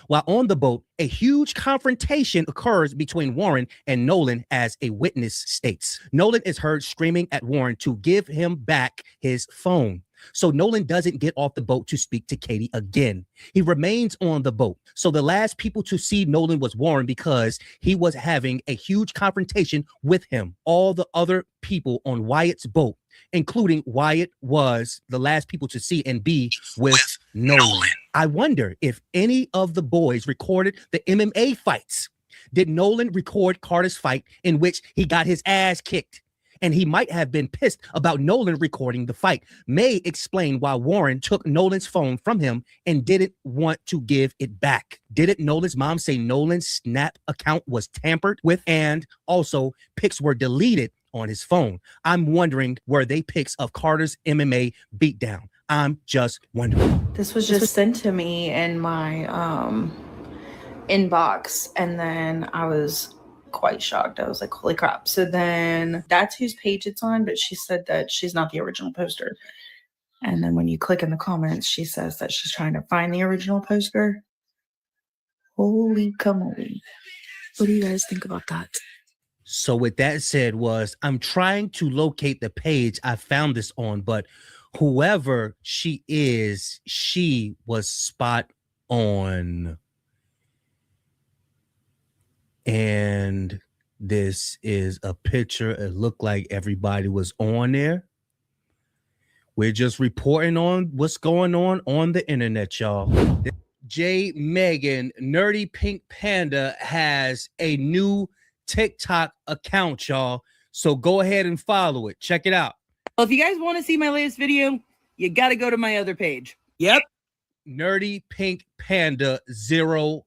While on the boat, a huge confrontation occurs between Warren and Nolan, as a witness states. Nolan is heard screaming at Warren to give him back his phone. So Nolan doesn't get off the boat to speak to Katie again. He remains on the boat. So the last people to see Nolan was Warren, because he was having a huge confrontation with him. All the other people on Wyatt's boat, including Wyatt, was the last people to see and be with Nolan. I wonder if any of the boys recorded the MMA fights. Did Nolan record Carter's fight in which he got his ass kicked? And he might have been pissed about Nolan recording the fight. May explain why Warren took Nolan's phone from him and didn't want to give it back. Didn't Nolan's mom say Nolan's Snap account was tampered with, and also pics were deleted on his phone? I'm wondering, were they pics of Carter's MMA beatdown? I'm just wondering. This was just sent to me in my inbox, and then I was quite shocked. I was like, holy crap. So then that's whose page it's on, but she said that she's not the original poster. And then when you click in the comments, she says that she's trying to find the original poster. Holy camole. What do you guys think about that? So with that said, I'm trying to locate the page I found this on, but whoever she is, she was spot on. And this is a picture. It looked like everybody was on there. We're just reporting on what's going on the internet, y'all. J. Megan, Nerdy Pink Panda, has a new TikTok account, y'all. So go ahead and follow it. Check it out. Well, if you guys want to see my latest video, you got to go to my other page. Yep. Nerdy Pink Panda 00.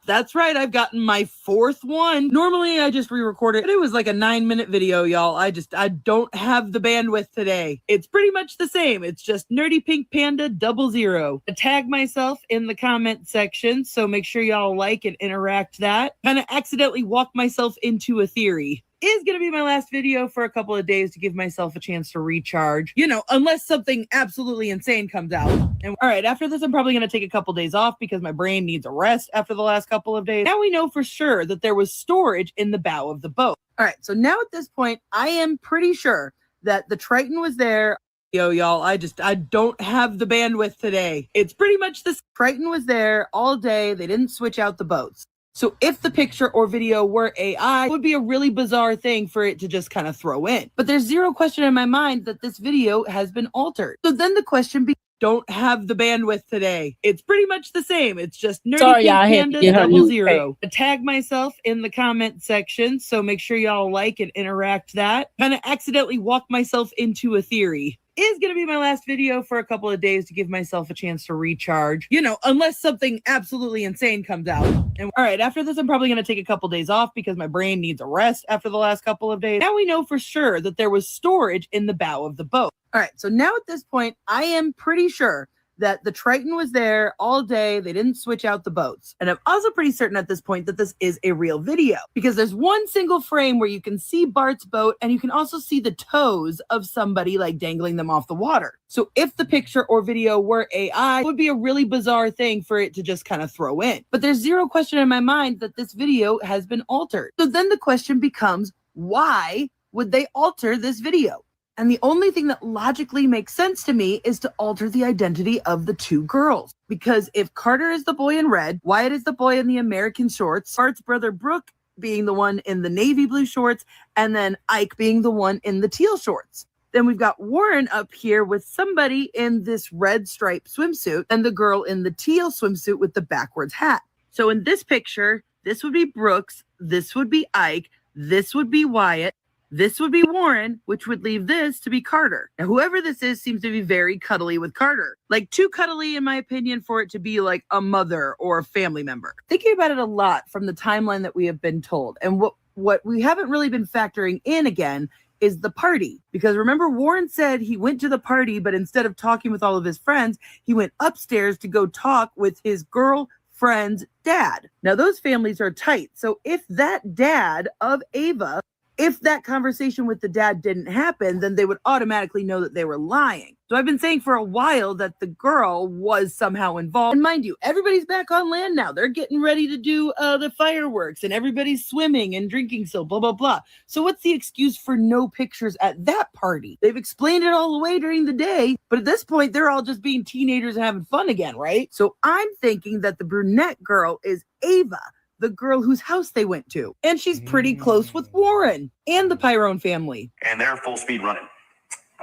That's right. I've gotten my fourth one. Normally I just re-record it, but it was like a 9-minute video, y'all. I don't have the bandwidth today. It's pretty much the same. It's just Nerdy Pink Panda 00. I tag myself in the comment section, so make sure y'all like and interact that. Kind of accidentally walk myself into a theory. Is going to be my last video for a couple of days to give myself a chance to recharge, unless something absolutely insane comes out. And all right, after this, I'm probably going to take a couple days off because my brain needs a rest after the last couple of days. Now we know for sure that there was storage in the bow of the boat. All right, so now at this point, I am pretty sure that the Triton was there. Yo, y'all, I don't have the bandwidth today. It's pretty much this. Triton was there all day. They didn't switch out the boats. So if the picture or video were AI, it would be a really bizarre thing for it to just kind of throw in. But there's zero question in my mind that this video has been altered. So then the question becomes, don't have the bandwidth today. It's pretty much the same. It's just Nerdy Pink Panda 00. I tag myself in the comment section, so make sure y'all like and interact that. Kind of accidentally walk myself into a theory. Is going to be my last video for a couple of days to give myself a chance to recharge, unless something absolutely insane comes out. And all right, after this, I'm probably going to take a couple days off because my brain needs a rest after the last couple of days. Now we know for sure that there was storage in the bow of the boat. All right, so now at this point, I am pretty sure that the Triton was there all day. They didn't switch out the boats. And I'm also pretty certain at this point that this is a real video, because there's one single frame where you can see Bart's boat and you can also see the toes of somebody like dangling them off the water. So if the picture or video were AI, it would be a really bizarre thing for it to just kind of throw in. But there's zero question in my mind that this video has been altered. So then the question becomes, why would they alter this video? And the only thing that logically makes sense to me is to alter the identity of the two girls. Because if Carter is the boy in red, Wyatt is the boy in the American shorts, Bart's brother Brooke being the one in the navy blue shorts, and then Ike being the one in the teal shorts. Then we've got Warren up here with somebody in this red striped swimsuit and the girl in the teal swimsuit with the backwards hat. So in this picture, this would be Brooks, this would be Ike, this would be Wyatt, this would be Warren, which would leave this to be Carter. Now, whoever this is seems to be very cuddly with Carter. Like too cuddly, in my opinion, for it to be like a mother or a family member. Thinking about it a lot from the timeline that we have been told. And what we haven't really been factoring in again is the party. Because remember, Warren said he went to the party, but instead of talking with all of his friends, he went upstairs to go talk with his girlfriend's dad. Now, those families are tight. So if that dad of Ava, if that conversation with the dad didn't happen, then they would automatically know that they were lying. So I've been saying for a while that the girl was somehow involved. And mind you, everybody's back on land now. They're getting ready to do the fireworks and everybody's swimming and drinking still, blah, blah, blah. So what's the excuse for no pictures at that party? They've explained it all away during the day, but at this point, they're all just being teenagers and having fun again, right? So I'm thinking that the brunette girl is Ava, the girl whose house they went to. And she's pretty close with Warren and the Pyrone family. And they're full speed running.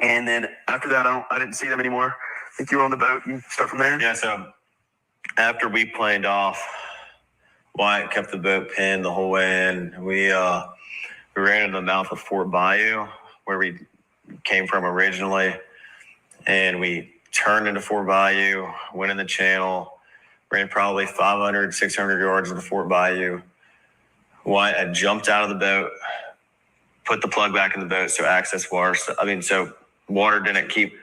And then after that, I didn't see them anymore. I think you were on the boat. You start from there? Yeah, so after we planed off, Wyatt kept the boat pinned the whole way in. We ran into the mouth of Fort Bayou, where we came from originally. And we turned into Fort Bayou, went in the channel, ran probably 500, 600 yards into Fort Bayou. Wyatt had jumped out of the boat, put the plug back in the boat so access water. So water didn't keep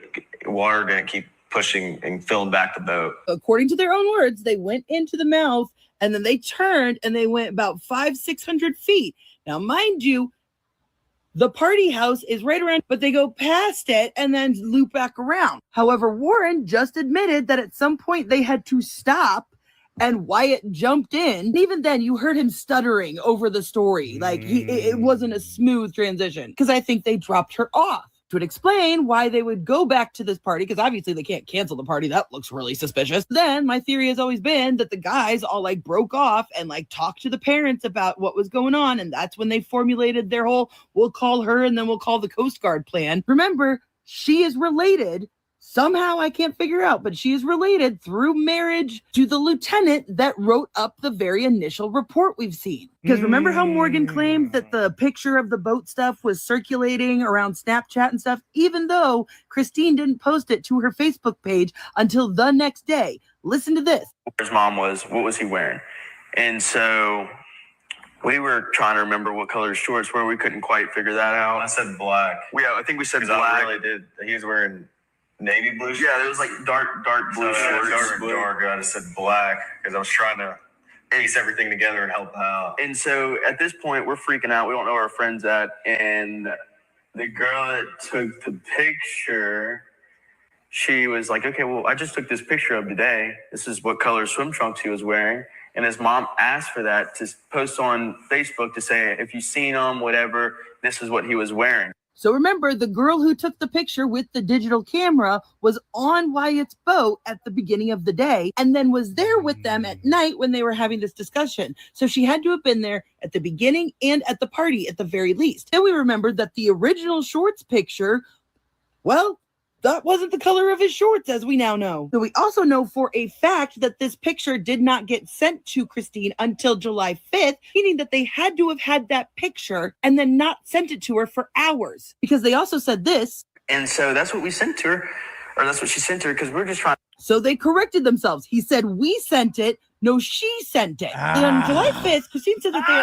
pushing and filling back the boat. According to their own words, they went into the mouth and then they turned and they went about 500-600 feet. Now, mind you, the party house is right around, but they go past it and then loop back around. However, Warren just admitted that at some point they had to stop and Wyatt jumped in. And even then, you heard him stuttering over the story. Like it wasn't a smooth transition because I think they dropped her off. Would explain why they would go back to this party, because obviously they can't cancel the party. That looks really suspicious. Then my theory has always been that the guys all like broke off and like talked to the parents about what was going on, and that's when they formulated their whole we'll call her and then we'll call the Coast Guard plan. Remember, she is related somehow, I can't figure out, but she is related through marriage to the lieutenant that wrote up the very initial report we've seen. Because remember how Morgan claimed that the picture of the boat stuff was circulating around Snapchat and stuff, even though Christine didn't post it to her Facebook page until the next day. Listen to this. His mom was, what was he wearing? And so we were trying to remember what color his shorts were. We couldn't quite figure that out. I said black. Yeah, I think we said black. I really did. He was wearing navy blue shorts? Yeah, it was like dark blue shorts. Dark. I just said black because I was trying to piece everything together and help out. And so at this point, we're freaking out. We don't know where our friend's at. And the girl that took the picture, she was like, okay, well, I just took this picture of today. This is what color swim trunks he was wearing. And his mom asked for that to post on Facebook to say, if you've seen him, whatever, this is what he was wearing. So remember, the girl who took the picture with the digital camera was on Wyatt's boat at the beginning of the day and then was there with them at night when they were having this discussion. So she had to have been there at the beginning and at the party at the very least. Then we remembered that the original shorts picture, well, that wasn't the color of his shorts, as we now know. So we also know for a fact that this picture did not get sent to Christine until July 5th, meaning that they had to have had that picture and then not sent it to her for hours. Because they also said this. And so that's what we sent to her, or that's what she sent to her, because we're just trying. So they corrected themselves. He said, we sent it. No, she sent it. And on July 5th, Christine said that they...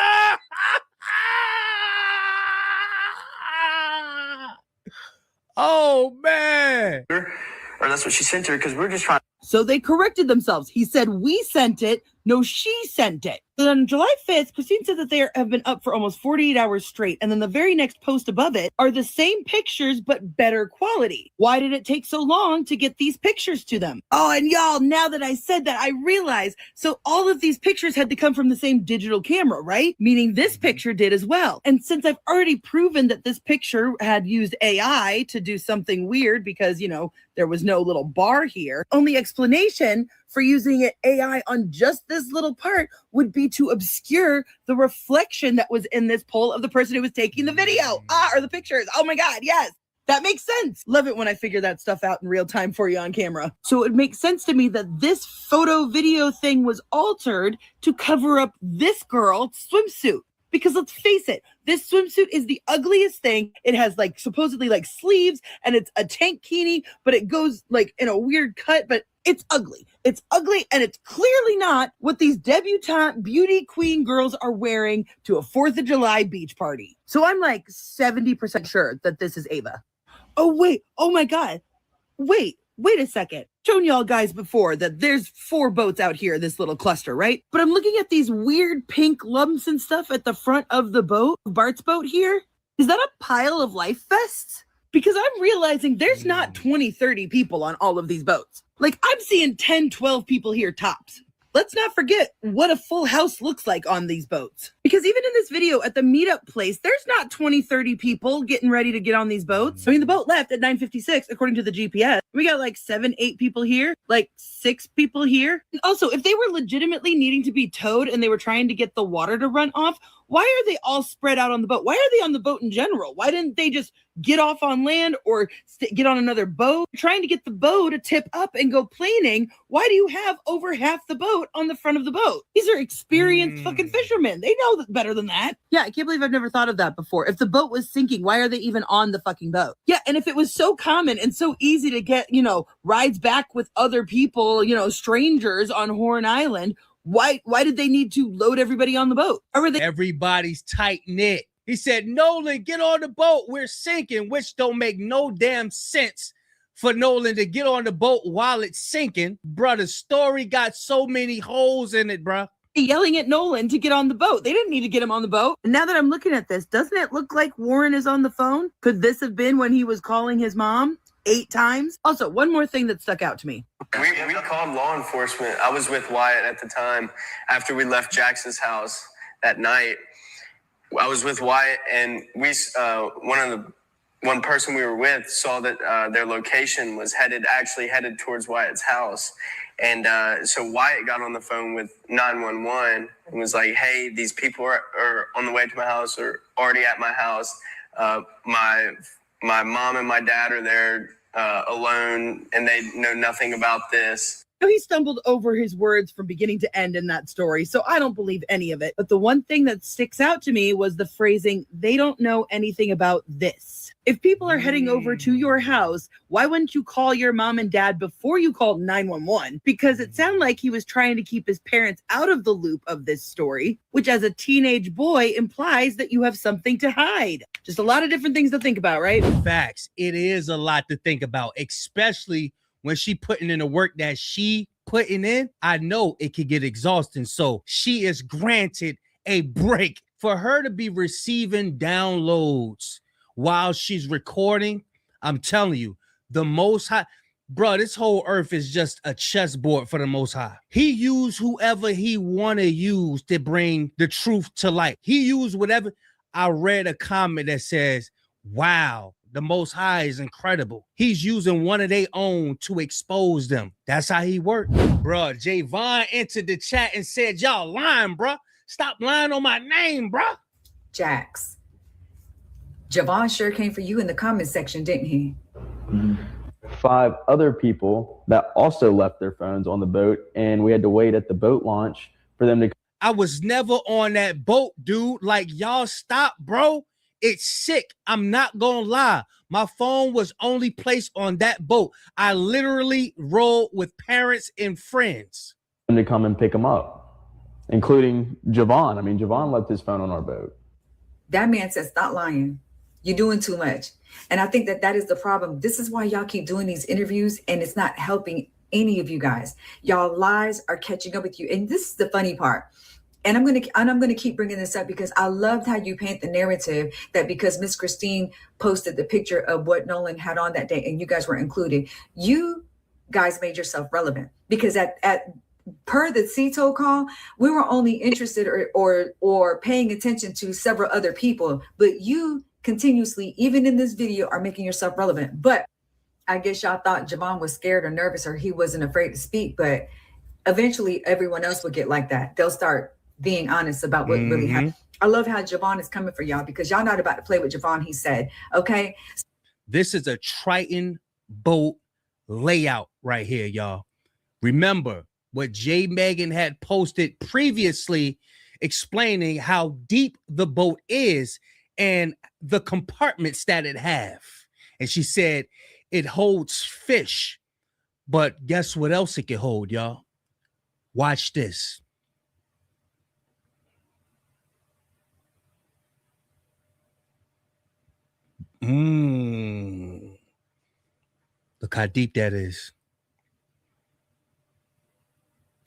Oh, man. Or that's what she sent to her, because we're just trying. So they corrected themselves. He said, we sent it. No, she sent it. Then on July 5th, Christine said that they have been up for almost 48 hours straight. And then the very next post above it are the same pictures, but better quality. Why did it take so long to get these pictures to them? Oh, and y'all, now that I said that, I realize, so all of these pictures had to come from the same digital camera, right? Meaning this picture did as well. And since I've already proven that this picture had used AI to do something weird because, you know, there was no little bar here, only explanation for using AI on just this little part would be to obscure the reflection that was in this poll of the person who was taking the video, or the pictures. Oh my God, yes. That makes sense. Love it when I figure that stuff out in real time for you on camera. So it makes sense to me that this photo video thing was altered to cover up this girl's swimsuit. Because let's face it, this swimsuit is the ugliest thing. It has like supposedly like sleeves and it's a tankini, but it goes like in a weird cut, but it's ugly. It's ugly and it's clearly not what these debutante beauty queen girls are wearing to a 4th of July beach party. So I'm like 70% sure that this is Ava. Oh, wait. Oh my God. Wait a second. Shown y'all guys before that there's 4 boats out here, this little cluster, right? But I'm looking at these weird pink lumps and stuff at the front of the boat, Bart's boat here. Is that a pile of life vests? Because I'm realizing there's not 20, 30 people on all of these boats. Like I'm seeing 10, 12 people here tops. Let's not forget what a full house looks like on these boats. Because even in this video at the meetup place, there's not 20, 30 people getting ready to get on these boats. I mean, the boat left at 9:56, according to the GPS. We got like 7, 8 people here, like 6 people here. And also, if they were legitimately needing to be towed and they were trying to get the water to run off, why are they all spread out on the boat? Why are they on the boat in general? Why didn't they just get off on land or get on another boat? Trying to get the boat to tip up and go planing. Why do you have over half the boat on the front of the boat? These are experienced fucking fishermen. They know better than that. Yeah, I can't believe I've never thought of that before. If the boat was sinking, why are they even on the fucking boat? Yeah, and if it was so common and so easy to get, rides back with other people, strangers on Horn Island, why did they need to load everybody on the boat? Or were they- Everybody's tight knit. He said, Nolan, get on the boat. We're sinking, which don't make no damn sense for Nolan to get on the boat while it's sinking. Bruh, the story got so many holes in it, bruh. Yelling at Nolan to get on the boat. They didn't need to get him on the boat. And now that I'm looking at this, doesn't it look like Warren is on the phone? Could this have been when he was calling his mom 8 times? Also, one more thing that stuck out to me. We called law enforcement. I was with Wyatt at the time after we left Jackson's house that night. I was with Wyatt, and we one person we were with saw that their location was headed towards Wyatt's house. And so Wyatt got on the phone with 911 and was like, hey, these people are on the way to my house or already at my house. My mom and my dad are there alone, and they know nothing about this. He stumbled over his words from beginning to end in that story, so I don't believe any of it. But the one thing that sticks out to me was the phrasing, they don't know anything about this. If people are heading over to your house, why wouldn't you call your mom and dad before you called 911? Because it sounded like he was trying to keep his parents out of the loop of this story, which as a teenage boy implies that you have something to hide. Just a lot of different things to think about, right? Facts. It is a lot to think about, especially when she putting in the work that she putting in. I know it could get exhausting. So she is granted a break. For her to be receiving downloads while she's recording, I'm telling you, the Most High, bro, this whole earth is just a chessboard for the Most High. He used whoever he want to use to bring the truth to light. He used whatever. I read a comment that says, wow, the Most High is incredible. He's using one of their own to expose them. That's how he worked. Bro, Javon entered the chat and said, y'all lying, bro. Stop lying on my name, bro. Jax, Javon sure came for you in the comment section, didn't he? 5 other people that also left their phones on the boat, and we had to wait at the boat launch for them to. I was never on that boat, dude. Like, y'all stop, bro. It's sick. I'm not gonna lie. My phone was only placed on that boat. I literally rolled with parents and friends. To come and pick them up, including Javon. I mean, Javon left his phone on our boat. That man says, stop lying. You're doing too much. And I think that is the problem. This is why y'all keep doing these interviews, and it's not helping any of you guys. Y'all lies are catching up with you. And this is the funny part. And I'm gonna keep bringing this up because I loved how you paint the narrative that because Miss Christine posted the picture of what Nolan had on that day and you guys were included, you guys made yourself relevant because at per the CETO call, we were only interested or paying attention to several other people, but you continuously, even in this video, are making yourself relevant. But I guess y'all thought Javon was scared or nervous or he wasn't afraid to speak, but eventually everyone else will get like that. They'll start being honest about what really happened. I love how Javon is coming for y'all because y'all not about to play with Javon, he said, okay? This is a Triton boat layout right here, y'all. Remember what J. Megan had posted previously explaining how deep the boat is and the compartments that it have. And she said it holds fish, but guess what else it can hold, y'all? Watch this. Look how deep that is.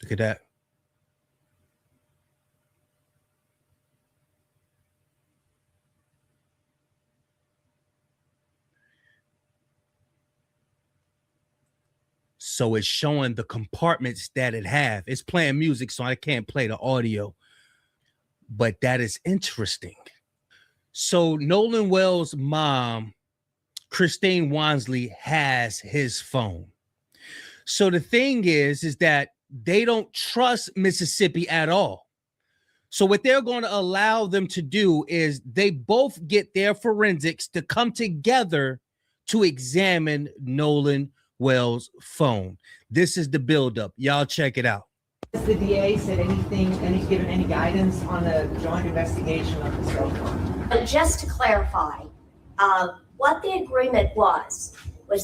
Look at that. So it's showing the compartments that it have. It's playing music, so I can't play the audio. But that is interesting. So Nolan Wells' mom, Christine Wonsley, has his phone. So the thing is that they don't trust Mississippi at all. So what they're going to allow them to do is they both get their forensics to come together to examine Nolan Wells' phone. This is the buildup. Y'all check it out. Has the DA said anything, given any guidance on the joint investigation of the cell phone? Just to clarify, what the agreement was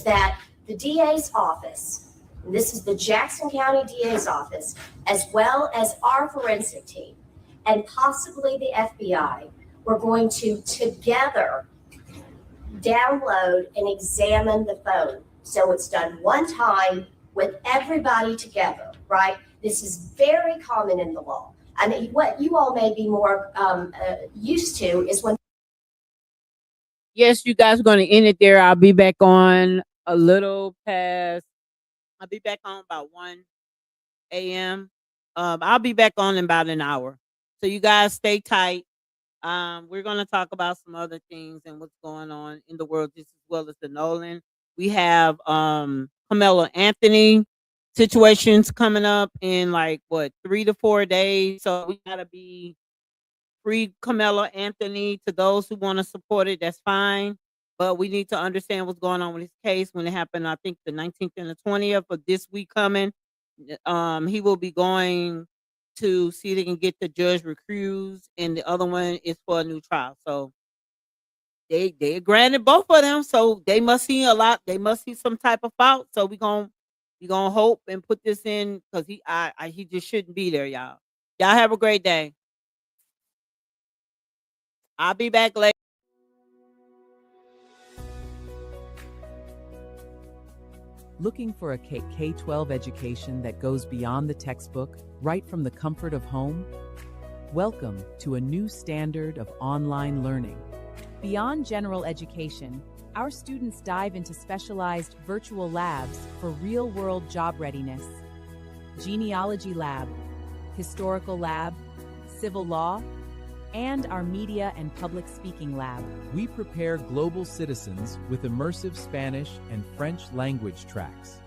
that the DA's office, and this is the Jackson County DA's office, as well as our forensic team, and possibly the FBI, were going to together download and examine the phone. So it's done one time with everybody together, right? This is very common in the law. I mean, what you all may be more used to is when. Yes, you guys are going to end it there. I'll be back on a little past. I'll be back on about 1 a.m. I'll be back on in about an hour. So you guys stay tight. We're going to talk about some other things and what's going on in the world, just as well as the Nolan. We have Carmelo Anthony situations coming up in 3 to 4 days. So we gotta be free Carmelo Anthony. To those who want to support it, that's fine. But we need to understand what's going on with his case. When it happened, I think the 19th and the 20th of this week coming, he will be going to see if they can get the judge recused, and the other one is for a new trial. So they granted both of them, so they must see a lot. They must see some type of fault. So we gonna hope and put this in because he just shouldn't be there, y'all. Y'all have a great day. I'll be back later. Looking for a K-12 education that goes beyond the textbook, right from the comfort of home? Welcome to a new standard of online learning. Beyond general education, our students dive into specialized virtual labs for real-world job readiness. Genealogy lab, historical lab, civil law, and our media and public speaking lab. We prepare global citizens with immersive Spanish and French language tracks.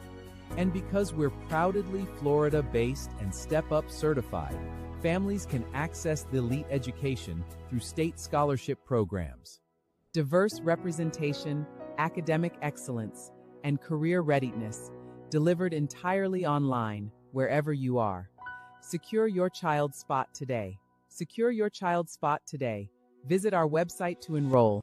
And because we're proudly Florida-based and Step Up certified, families can access the elite education through state scholarship programs. Diverse representation, academic excellence, and career readiness, delivered entirely online, wherever you are. Secure your child's spot today. Secure your child's spot today. Visit our website to enroll.